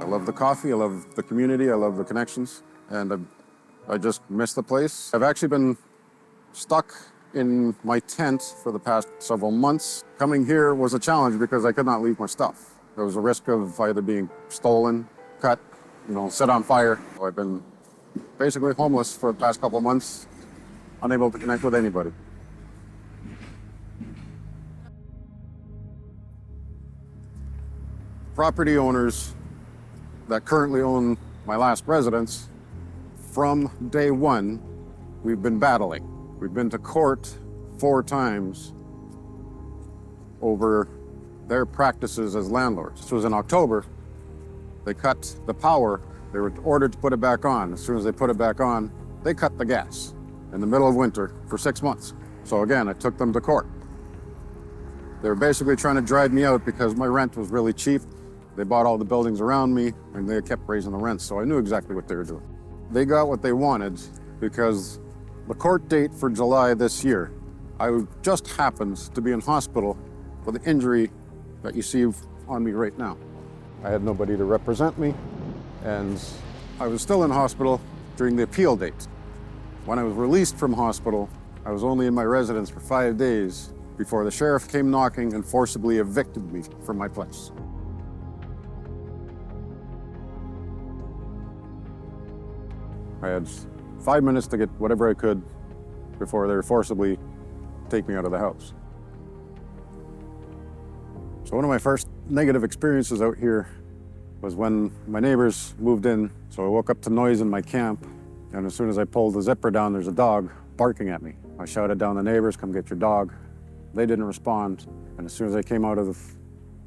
I love the coffee, I love the community, I love the connections, and I just miss the place. I've actually been stuck in my tent for the past several months. Coming here was a challenge because I could not leave my stuff. There was a risk of either being stolen, cut, set on fire. I've been basically homeless for the past couple of months, unable to connect with anybody. Property owners that currently own my last residence, from day one, we've been battling. We've been to court 4 times over their practices as landlords. This was in October. They cut the power. They were ordered to put it back on. As soon as they put it back on, they cut the gas in the middle of winter for 6 months. So again, I took them to court. They were basically trying to drive me out because my rent was really cheap. They bought all the buildings around me and they kept raising the rent, so I knew exactly what they were doing. They got what they wanted because the court date for July this year, I just happened to be in hospital for the injury that you see on me right now. I had nobody to represent me, and I was still in hospital during the appeal date. When I was released from hospital, I was only in my residence for 5 days before the sheriff came knocking and forcibly evicted me from my place. I had 5 minutes to get whatever I could before they would forcibly take me out of the house. So one of my first negative experiences out here was when my neighbors moved in. So I woke up to noise in my camp, and as soon as I pulled the zipper down, there's a dog barking at me. I shouted down the neighbors, "Come get your dog." They didn't respond, and as soon as I came out of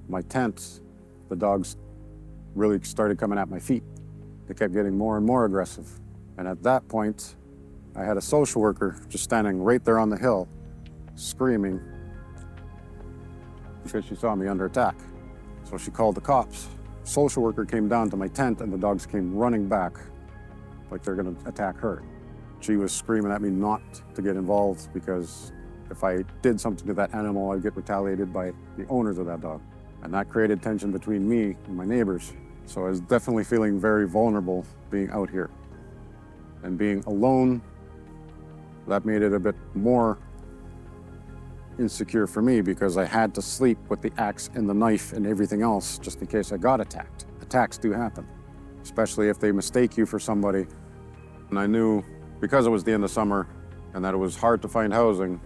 my tent, the dogs really started coming at my feet. They kept getting more and more aggressive. And at that point, I had a social worker just standing right there on the hill, screaming because she saw me under attack. So she called the cops. Social worker came down to my tent and the dogs came running back like they're gonna attack her. She was screaming at me not to get involved because if I did something to that animal, I'd get retaliated by the owners of that dog. And that created tension between me and my neighbors. So I was definitely feeling very vulnerable being out here. And being alone, that made it a bit more insecure for me because I had to sleep with the axe and the knife and everything else just in case I got attacked. Attacks do happen, especially if they mistake you for somebody. And I knew because it was the end of summer and that it was hard to find housing,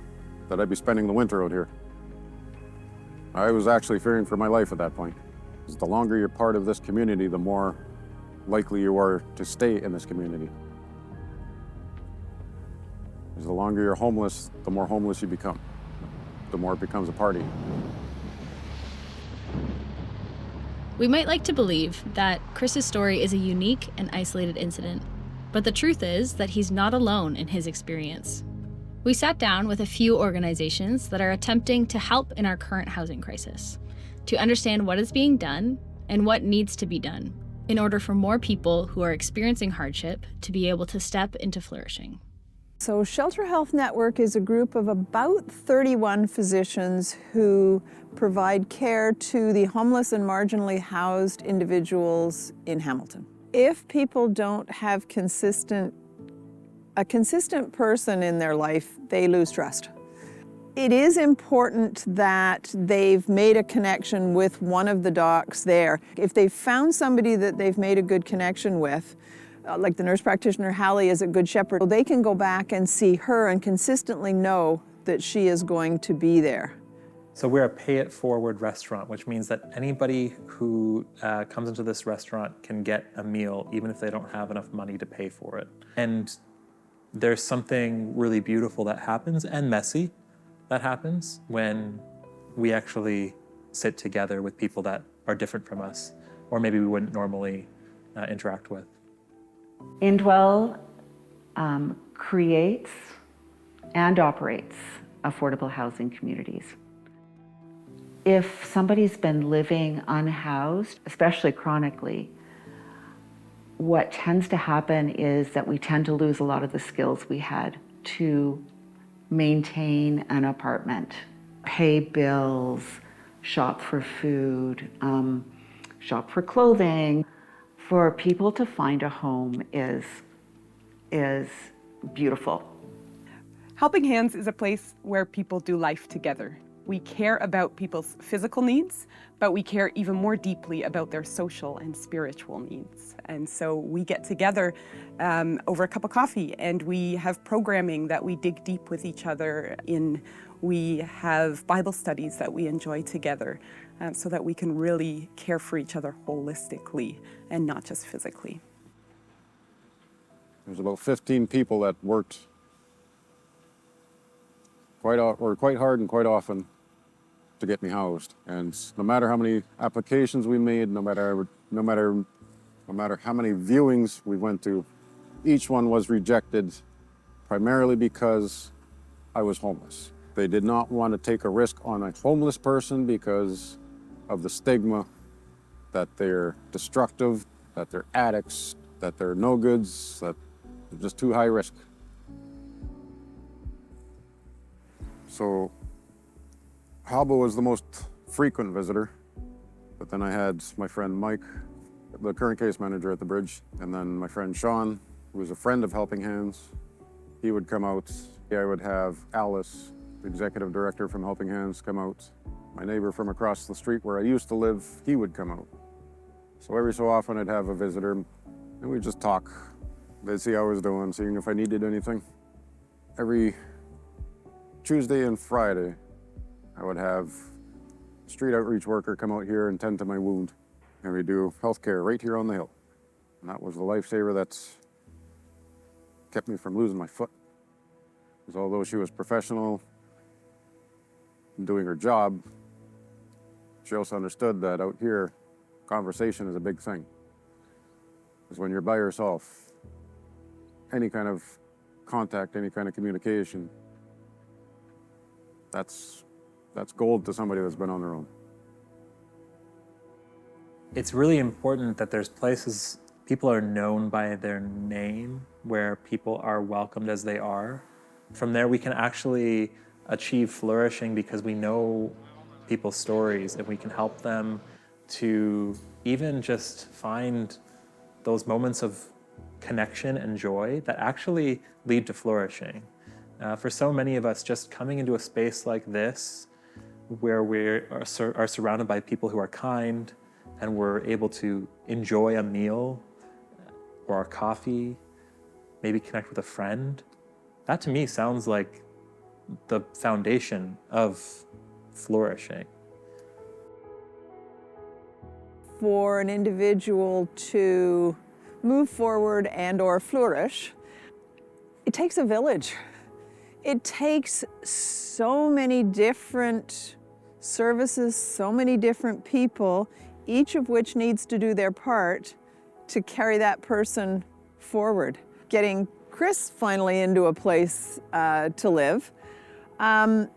that I'd be spending the winter out here. I was actually fearing for my life at that point. Because the longer you're part of this community, the more likely you are to stay in this community. Because the longer you're homeless, the more homeless you become. The more it becomes a party. We might like to believe that Chris's story is a unique and isolated incident, but the truth is that he's not alone in his experience. We sat down with a few organizations that are attempting to help in our current housing crisis, to understand what is being done and what needs to be done in order for more people who are experiencing hardship to be able to step into flourishing. So Shelter Health Network is a group of about 31 physicians who provide care to the homeless and marginally housed individuals in Hamilton. If people don't have a consistent person in their life, they lose trust. It is important that they've made a connection with one of the docs there. If they've found somebody that they've made a good connection with, like the nurse practitioner Hallie is a good shepherd, they can go back and see her and consistently know that she is going to be there. So we're a pay-it-forward restaurant, which means that anybody who comes into this restaurant can get a meal, even if they don't have enough money to pay for it. And there's something really beautiful that happens, and messy, that happens when we actually sit together with people that are different from us, or maybe we wouldn't normally interact with. Indwell creates and operates affordable housing communities. If somebody's been living unhoused, especially chronically, what tends to happen is that we tend to lose a lot of the skills we had to maintain an apartment, pay bills, shop for food, shop for clothing. For people to find a home is beautiful. Helping Hands is a place where people do life together. We care about people's physical needs, but we care even more deeply about their social and spiritual needs. And so we get together over a cup of coffee, and we have programming that we dig deep with each other in. We have Bible studies that we enjoy together so that we can really care for each other holistically and not just physically. There's about 15 people that worked quite hard and quite often to get me housed. And no matter how many applications we made, no matter how many viewings we went to, each one was rejected primarily because I was homeless. They did not want to take a risk on a homeless person because of the stigma that they're destructive, that they're addicts, that they're no goods, that they're just too high risk. So Halba was the most frequent visitor, but then I had my friend Mike, the current case manager at the bridge, and then my friend Shawn, who was a friend of Helping Hands. He would come out. I would have Alice, the executive director from Helping Hands, come out. My neighbor from across the street where I used to live, he would come out. So every so often I'd have a visitor, and we'd just talk. They'd see how I was doing, seeing if I needed anything. Every Tuesday and Friday, I would have a street outreach worker come out here and tend to my wound. And we do healthcare right here on the hill. And that was the lifesaver that's kept me from losing my foot. Because although she was professional in doing her job, she also understood that out here, conversation is a big thing. Because when you're by yourself, any kind of contact, any kind of communication, that's gold to somebody that's been on their own. It's really important that there's places people are known by their name, where people are welcomed as they are. From there, we can actually achieve flourishing because we know people's stories and we can help them to even just find those moments of connection and joy that actually lead to flourishing. For so many of us, just coming into a space like this, where we are surrounded by people who are kind and we're able to enjoy a meal or a coffee, maybe connect with a friend, that to me sounds like the foundation of flourishing. For an individual to move forward and or flourish, it takes a village. It takes so many different services, so many different people, each of which needs to do their part to carry that person forward. Getting Chris finally into a place to live, that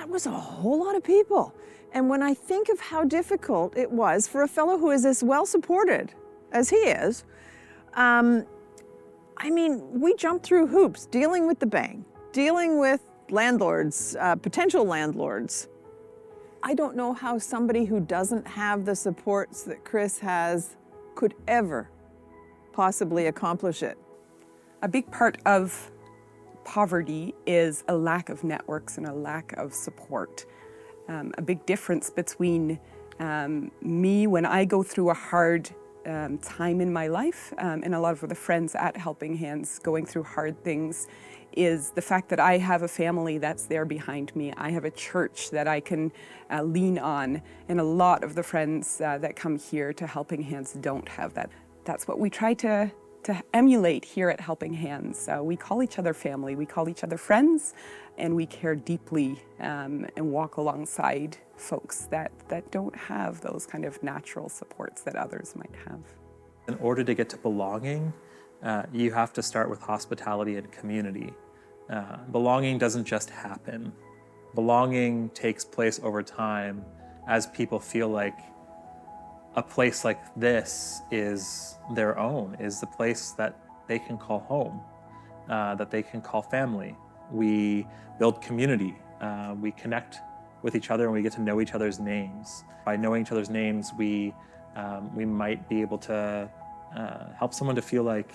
was a whole lot of people. And when I think of how difficult it was for a fellow who is as well supported as he is, I mean, we jumped through hoops dealing with the bank, dealing with landlords, potential landlords. I don't know how somebody who doesn't have the supports that Chris has could ever possibly accomplish it. A big part of poverty is a lack of networks and a lack of support. A big difference between me when I go through a hard time in my life and a lot of the friends at Helping Hands going through hard things is the fact that I have a family that's there behind me. I have a church that I can lean on, and a lot of the friends that come here to Helping Hands don't have that. That's what we try to emulate here at Helping Hands. We call each other family, we call each other friends, and we care deeply and walk alongside folks that don't have those kind of natural supports that others might have. In order to get to belonging, you have to start with hospitality and community. Belonging doesn't just happen. Belonging takes place over time as people feel like a place like this is their own, is the place that they can call home, that they can call family. We build community. We connect with each other and we get to know each other's names. By knowing each other's names, we We might be able to help someone to feel like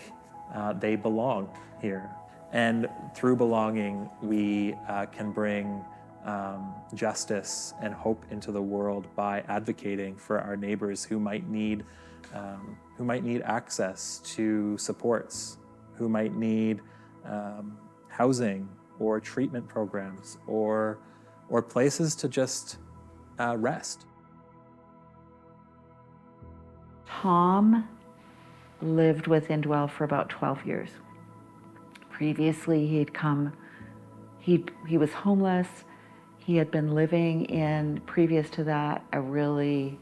they belong here. And through belonging, we can bring justice and hope into the world by advocating for our neighbors who might need access to supports, who might need housing or treatment programs or places to just rest. Tom lived with Indwell for about 12 years. Previously, he was homeless. He had been living in, previous to that, a really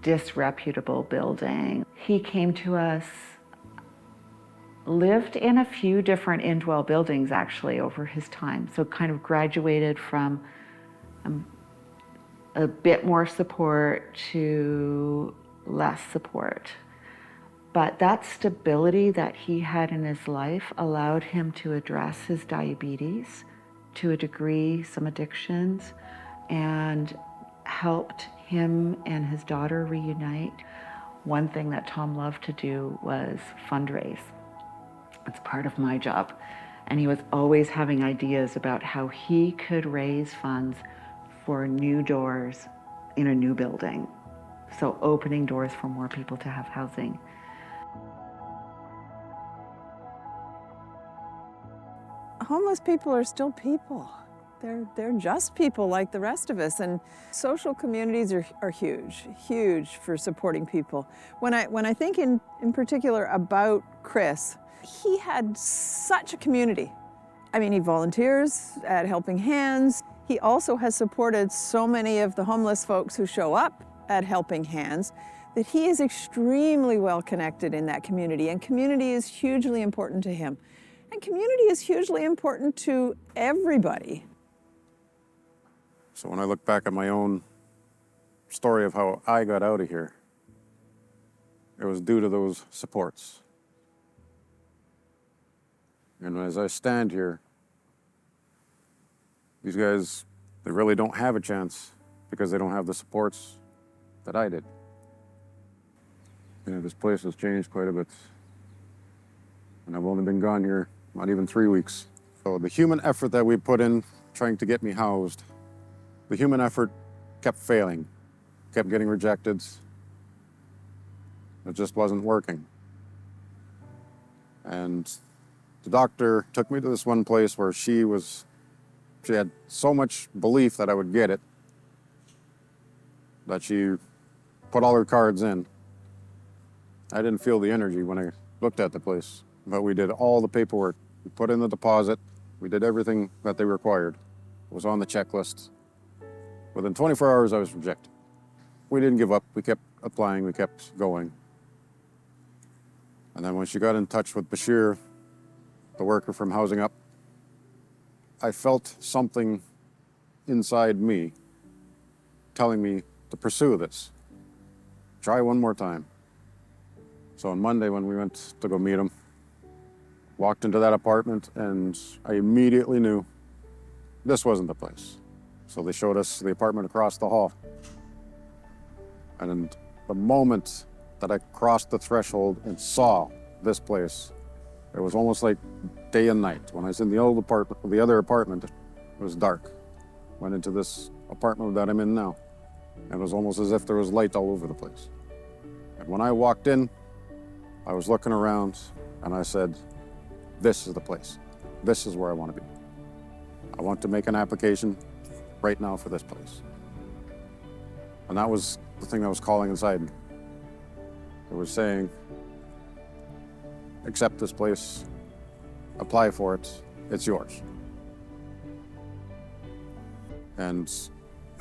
disreputable building. He came to us, lived in a few different Indwell buildings actually over his time. So kind of graduated from a bit more support to less support. But that stability that he had in his life allowed him to address his diabetes, to a degree, some addictions, and helped him and his daughter reunite. One thing that Tom loved to do was fundraise. It's part of my job. And he was always having ideas about how he could raise funds for new doors in a new building. So opening doors for more people to have housing. Homeless people are still people. They're just people like the rest of us, and social communities are huge for supporting people. When I think in particular about Chris, he had such a community. I mean, he volunteers at Helping Hands. He also has supported so many of the homeless folks who show up at Helping Hands that he is extremely well connected in that community, and community is hugely important to him. And community is hugely important to everybody. So when I look back at my own story of how I got out of here, it was due to those supports. And as I stand here, these guys, they really don't have a chance because they don't have the supports that I did. This place has changed quite a bit. And I've only been gone here not even 3 weeks. So the human effort that we put in trying to get me housed, the human effort kept failing, kept getting rejected. It just wasn't working. And the doctor took me to this one place where she had so much belief that I would get it, that she put all her cards in. I didn't feel the energy when I looked at the place, but we did all the paperwork. We put in the deposit. We did everything that they required. It was on the checklist. Within 24 hours, I was rejected. We didn't give up. We kept applying. We kept going. And then when she got in touch with Bashir, the worker from Housing Up, I felt something inside me telling me to pursue this. Try one more time. So on Monday when we went to go meet him, walked into that apartment and I immediately knew this wasn't the place. So they showed us the apartment across the hall. And the moment that I crossed the threshold and saw this place, it was almost like day and night. When I was in the old apartment, the other apartment, it was dark. Went into this apartment that I'm in now. And it was almost as if there was light all over the place. And when I walked in, I was looking around and I said, this is the place. This is where I want to be. I want to make an application right now for this place. And that was the thing that was calling inside me. It was saying, accept this place, apply for it, it's yours. And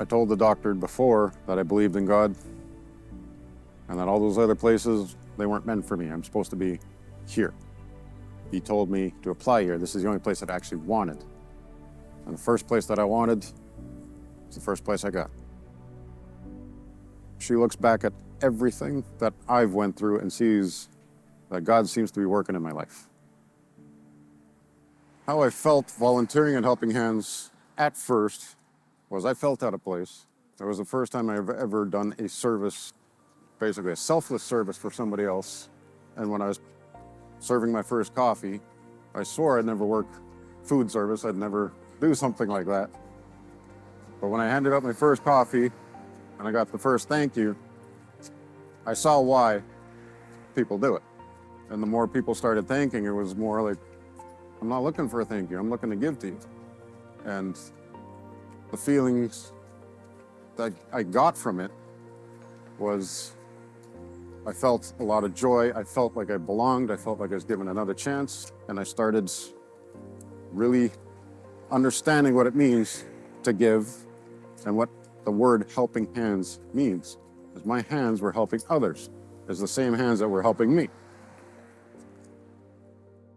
I told the doctor before that I believed in God and that all those other places, they weren't meant for me. I'm supposed to be here. He told me to apply here. This is the only place that I actually wanted. And the first place that I wanted was the first place I got. She looks back at everything that I've went through and sees that God seems to be working in my life. How I felt volunteering at Helping Hands at first was I felt out of place. It was the first time I've ever done a service basically a selfless service for somebody else. And when I was serving my first coffee, I swore I'd never work food service. I'd never do something like that. But when I handed out my first coffee and I got the first thank you, I saw why people do it. And the more people started thanking, it was more like, I'm not looking for a thank you, I'm looking to give to you. And the feelings that I got from it was, I felt a lot of joy. I felt like I belonged. I felt like I was given another chance. And I started really understanding what it means to give and what the word helping hands means. Because my hands were helping others as the same hands that were helping me.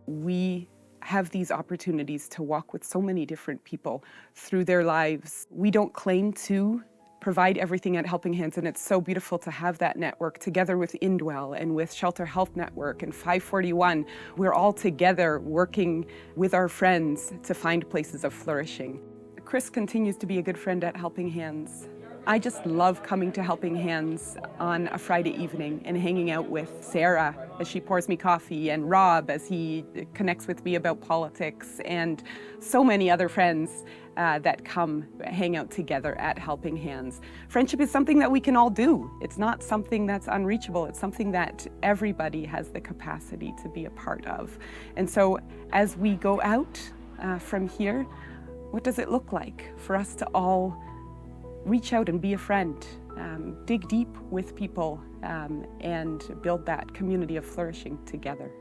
We have these opportunities to walk with so many different people through their lives. We don't claim to provide everything at Helping Hands, and it's so beautiful to have that network together with Indwell and with Shelter Health Network and 541. We're all together working with our friends to find places of flourishing. Chris continues to be a good friend at Helping Hands. I just love coming to Helping Hands on a Friday evening and hanging out with Sarah as she pours me coffee, and Rob as he connects with me about politics, and so many other friends that come hang out together at Helping Hands. Friendship is something that we can all do. It's not something that's unreachable. It's something that everybody has the capacity to be a part of. And so as we go out from here, what does it look like for us to all reach out and be a friend, dig deep with people, and build that community of flourishing together?